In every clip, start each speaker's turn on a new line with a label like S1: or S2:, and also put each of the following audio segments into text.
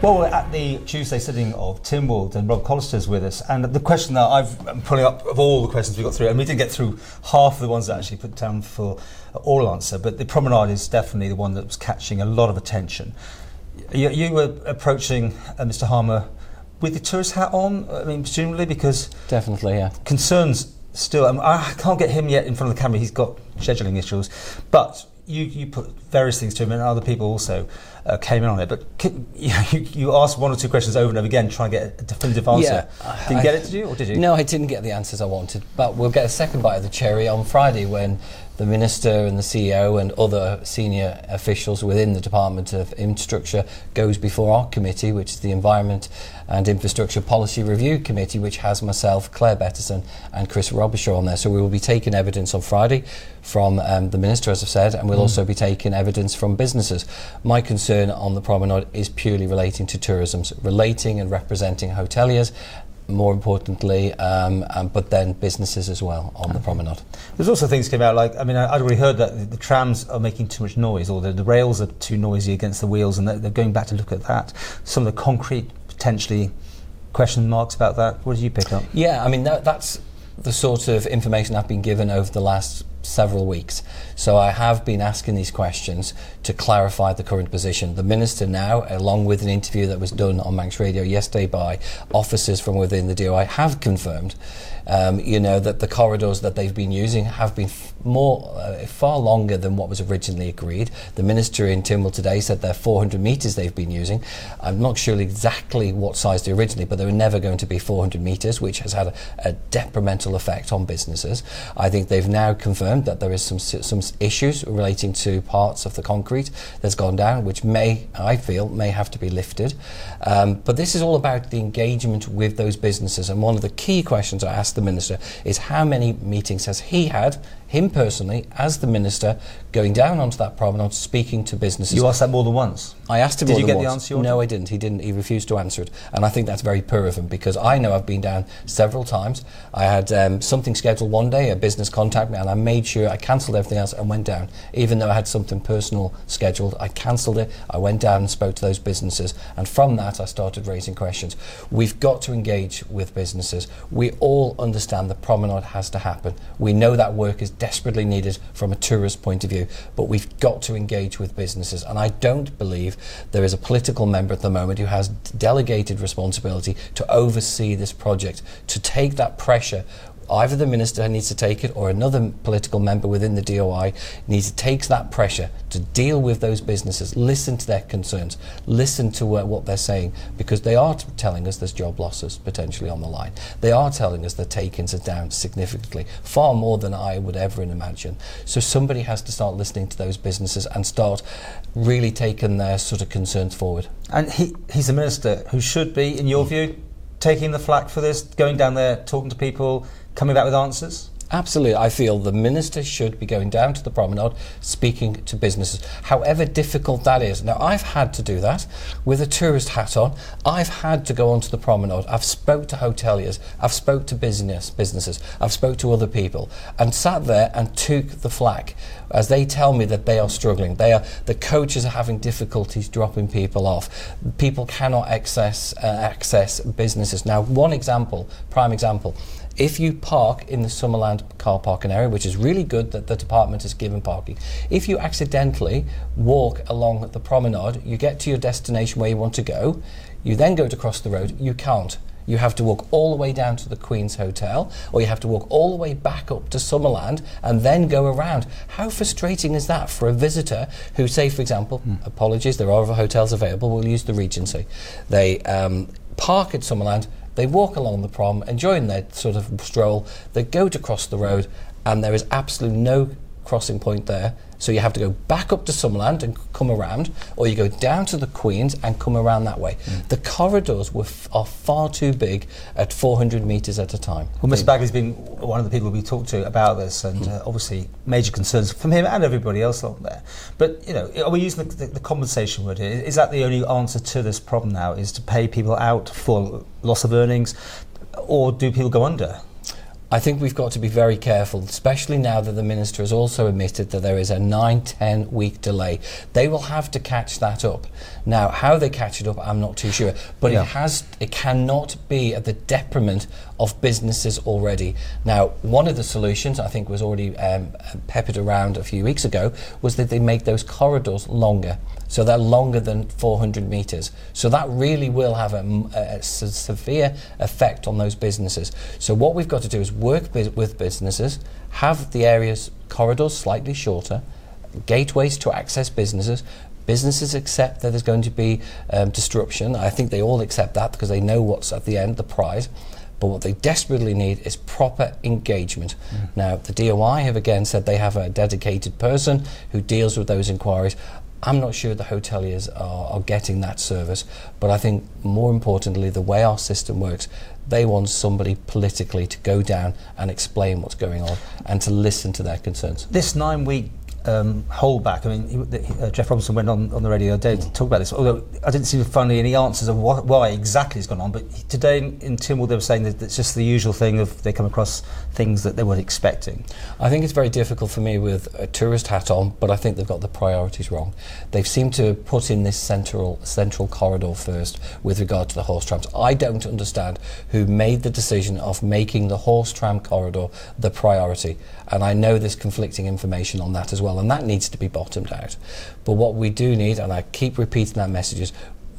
S1: Well, we're at the Tuesday sitting of Tynwald, and Rob Callister's with us. And the question that I'm pulling up of all the questions we got through, and we did get through half of the ones that actually put down for oral answer, but the Promenade is definitely the one that was catching a lot of attention. You were approaching Mr. Harmer with the tourist hat on, I mean, presumably, because...
S2: Definitely, yeah.
S1: Concerns still... I can't get him yet in front of the camera, he's got scheduling issues, but you put various things to him, and other people also came in on it, but you asked one or two questions over and over again trying to get a definitive answer. Yeah, did you get it, did you, or did you?
S2: No, I didn't get the answers I wanted, but we'll get a second bite of the cherry on Friday when the Minister and the CEO and other senior officials within the Department of Infrastructure goes before our committee, which is the Environment and Infrastructure Policy Review Committee, which has myself, Claire Betterson and Chris Robershaw on there. So we will be taking evidence on Friday from the Minister, as I've said, and we'll also be taking evidence from businesses. My concern on the Promenade is purely relating to tourism, relating and representing hoteliers, more importantly, but then businesses as well on the Promenade.
S1: There's also things came out like, I mean, I'd already heard that the trams are making too much noise, or the rails are too noisy against the wheels, and they're going back to look at that. Some of the concrete, potentially, question marks about that. What did you pick up?
S2: Yeah, I mean, that's the sort of information I've been given over the last several weeks. So I have been asking these questions to clarify the current position. The Minister now, along with an interview that was done on Manx Radio yesterday by officers from within the DOI, have confirmed that the corridors that they've been using have been far longer than what was originally agreed. The Minister in Tynwald today said they're 400 metres they've been using. I'm not sure exactly what size they originally, but they were never going to be 400 metres, which has had a detrimental effect on businesses. I think they've now confirmed that there is some issues relating to parts of the concrete that's gone down, which I feel may have to be lifted. But this is all about the engagement with those businesses, and one of the key questions I asked the Minister is how many meetings has he had, him personally, as the Minister, going down onto that promenade, speaking to businesses.
S1: You asked that more than once?
S2: I asked him more than once.
S1: Did you get the answer you wanted?
S2: No, I didn't. He didn't. He refused to answer it. And I think that's very poor of him, because I know I've been down several times. I had something scheduled one day, a business contact me, and I made sure I cancelled everything else and went down. Even though I had something personal scheduled, I cancelled it. I went down and spoke to those businesses. And from that, I started raising questions. We've got to engage with businesses. We all understand the promenade has to happen. We know that work is desperately needed from a tourist point of view, but we've got to engage with businesses, and I don't believe there is a political member at the moment who has delegated responsibility to oversee this project, to take that pressure. Either the Minister needs to take it, or another political member within the DOI needs to take that pressure to deal with those businesses, listen to their concerns, listen to what they're saying, because they are telling us there's job losses potentially on the line. They are telling us the take-ins are down significantly, far more than I would ever imagine. So somebody has to start listening to those businesses and start really taking their sort of concerns forward.
S1: And he's a Minister who should be, in your view, taking the flak for this, going down there, talking to people, coming back with answers?
S2: Absolutely. I feel the Minister should be going down to the promenade, speaking to businesses, however difficult that is. Now, I've had to do that with a tourist hat on. I've had to go onto the promenade. I've spoke to hoteliers. I've spoke to businesses. I've spoke to other people and sat there and took the flak as they tell me that they are struggling. The coaches are having difficulties dropping people off. People cannot access businesses. Now, prime example, if you park in the Summerland car parking area, which is really good that the department has given parking, if you accidentally walk along the promenade, you get to your destination where you want to go, you then go to cross the road, you can't. You have to walk all the way down to the Queen's Hotel, or you have to walk all the way back up to Summerland and then go around. How frustrating is that for a visitor who, say, for example, apologies, there are other hotels available, we'll use the Regency. They park at Summerland, they walk along the prom, enjoying their sort of stroll, they go to cross the road, and there is absolutely no crossing point there. So you have to go back up to Summerland and come around, or you go down to the Queen's and come around that way. The corridors are far too big at 400 metres at a time.
S1: Well, Mr. Bagley's been one of the people we talked to about this, and obviously major concerns from him and everybody else along there. But, are we using the compensation word here? Is that the only answer to this problem now, is to pay people out for loss of earnings, or do people go under?
S2: I think we've got to be very careful, especially now that the Minister has also admitted that there is a 9-10 week delay. They will have to catch that up. Now, how they catch it up, I'm not too sure, but it cannot be at the detriment of businesses already. Now, one of the solutions, I think was already peppered around a few weeks ago, was that they make those corridors longer. So they're longer than 400 metres. So that really will have a severe effect on those businesses. So what we've got to do is work with businesses, have the areas corridors slightly shorter, gateways to access businesses. Businesses accept that there's going to be disruption. I think they all accept that because they know what's at the end, the prize. But what they desperately need is proper engagement. Now, the DOI have again said they have a dedicated person who deals with those inquiries. I'm not sure the hoteliers are getting that service, but I think more importantly, the way our system works, they want somebody politically to go down and explain what's going on and to listen to their concerns.
S1: This 9-week holdback, I mean, Jeff Robinson went on the radio today to talk about this, although I didn't seem to find any answers of why exactly has gone on, but today in Tynwald they were saying that it's just the usual thing of they come across things that they weren't expecting. I
S2: think it's very difficult for me with a tourist hat on, but I think they've got the priorities wrong. They've seemed to put in this central corridor first with regard to the horse trams. I don't understand who made the decision of making the horse tram corridor the priority, and I know there's conflicting information on that as well, and that needs to be bottomed out. But what we do need, and I keep repeating that message, is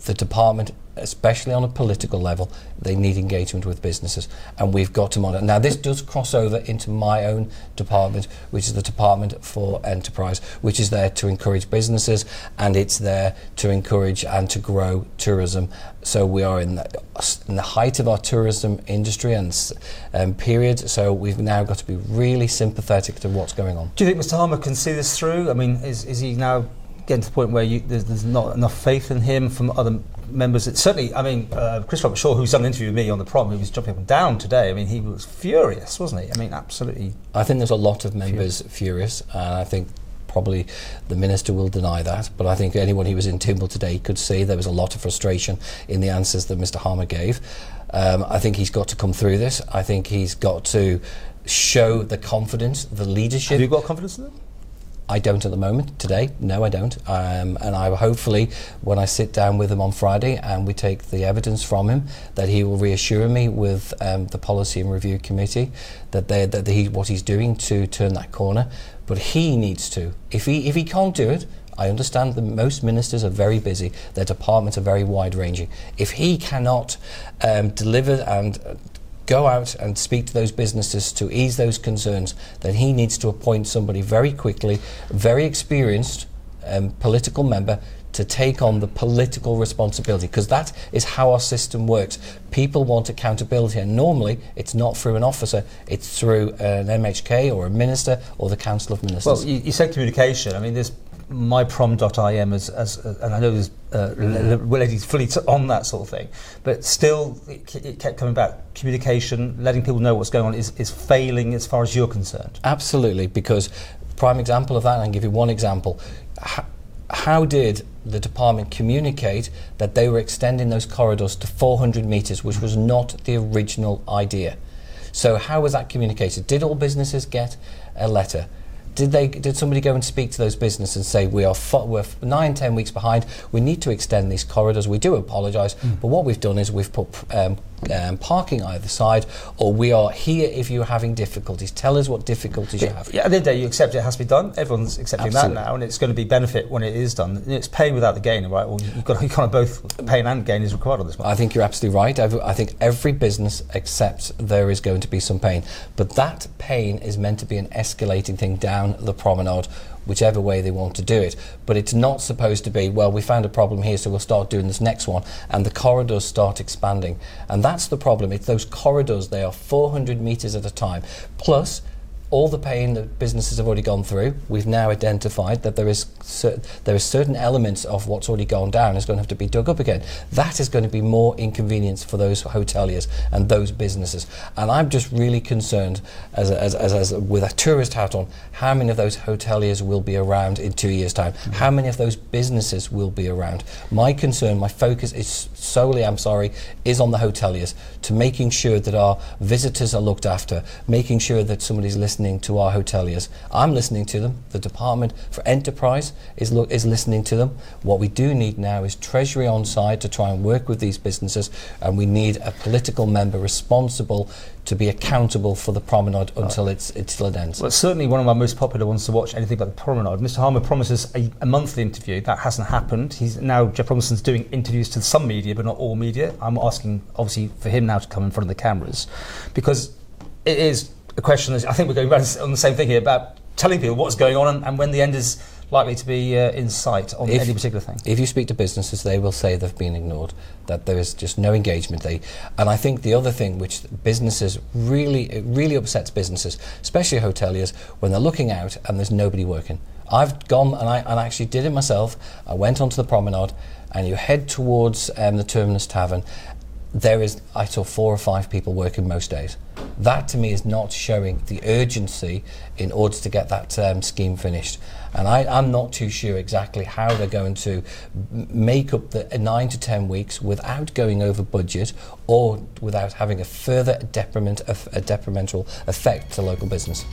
S2: the department, especially on a political level, they need engagement with businesses, and we've got to monitor. Now, this does cross over into my own department, which is the Department for Enterprise, which is there to encourage businesses, and it's there to encourage and to grow tourism. So we are in the height of our tourism industry and period, so we've now got to be really sympathetic to what's going on.
S1: Do you think Mr Harmer can see this through? I mean, is he now getting to the point where there's not enough faith in him from other members? Certainly, I mean, Chris Robert Shaw, who's done an interview with me on the Prom, he was jumping up and down today. I mean, he was furious, wasn't he? I mean, absolutely.
S2: I think there's a lot of members furious, and I think probably the Minister will deny that, but I think anyone who was in Tynwald today could see there was a lot of frustration in the answers that Mr Harmer gave. I think he's got to come through this. I think he's got to show the confidence, the leadership.
S1: Have you got confidence in them?
S2: I don't at the moment, today. No, I don't. And I hopefully, when I sit down with him on Friday and we take the evidence from him, that he will reassure me with the Policy and Review Committee that what he's doing to turn that corner. But he needs to. If he can't do it, I understand that most ministers are very busy. Their departments are very wide-ranging. If he cannot deliver and go out and speak to those businesses to ease those concerns, then he needs to appoint somebody very quickly, very experienced political member to take on the political responsibility, because that is how our system works. People want accountability, and normally it's not through an officer, it's through an MHK or a minister or the Council of Ministers.
S1: Well, you said communication. I mean, there's myprom.im and I know there's ladies fully on that sort of thing, but still it kept coming back. Communication, letting people know what's going on is failing as far as you're concerned.
S2: Absolutely, because prime example of that, and I'll give you one example. How did the department communicate that they were extending those corridors to 400 metres, which was not the original idea? So how was that communicated? Did all businesses get a letter? Did somebody go and speak to those businesses and say, we're 9-10 weeks behind, we need to extend these corridors, we do apologise, but what we've done is we've put parking either side, or we are here if you're having difficulties. Tell us what difficulties you have.
S1: Yeah, at the end of the day, you accept it has to be done. Everyone's accepting
S2: Absolutely.
S1: that now, and it's going to be benefit when it is done. It's pain without the gain, right? Well, you kind of both pain and gain is required on this one.
S2: I think you're absolutely right. I think every business accepts there is going to be some pain, but that pain is meant to be an escalating thing down the promenade, whichever way they want to do it. But it's not supposed to be, well, we found a problem here, so we'll start doing this next one, and the corridors start expanding. And that's the problem. It's those corridors, they are 400 metres at a time. Plus, all the pain that businesses have already gone through, we've now identified that there is there are certain elements of what's already gone down is going to have to be dug up again. That is going to be more inconvenience for those hoteliers and those businesses. And I'm just really concerned, as with a tourist hat on, how many of those hoteliers will be around in 2 years' time? How many of those businesses will be around? My concern, my focus is solely, is on the hoteliers, to making sure that our visitors are looked after, making sure that somebody's listening to our hoteliers. I'm listening to them. The Department for Enterprise is listening to them. What we do need now is Treasury on side to try and work with these businesses, and we need a political member responsible to be accountable for the Promenade until it ends.
S1: Well, it's certainly one of my most popular ones to watch, anything about the Promenade. Mr. Harmer promises a monthly interview. That hasn't happened. Jeff Robinson's doing interviews to some media, but not all media. I'm asking, obviously, for him now to come in front of the cameras, because it is a question, I think we're going back on the same thing here, about telling people what's going on and when the end is likely to be in sight on any particular thing.
S2: If you speak to businesses, they will say they've been ignored, that there is just no engagement. And I think the other thing which businesses it really upsets businesses, especially hoteliers, when they're looking out and there's nobody working. I've gone and I actually did it myself. I went onto the Promenade, and you head towards the Terminus Tavern. I saw 4 or 5 people working most days. That to me is not showing the urgency in order to get that scheme finished. And I'm not too sure exactly how they're going to make up the 9 to 10 weeks without going over budget or without having a further detrimental effect to local business.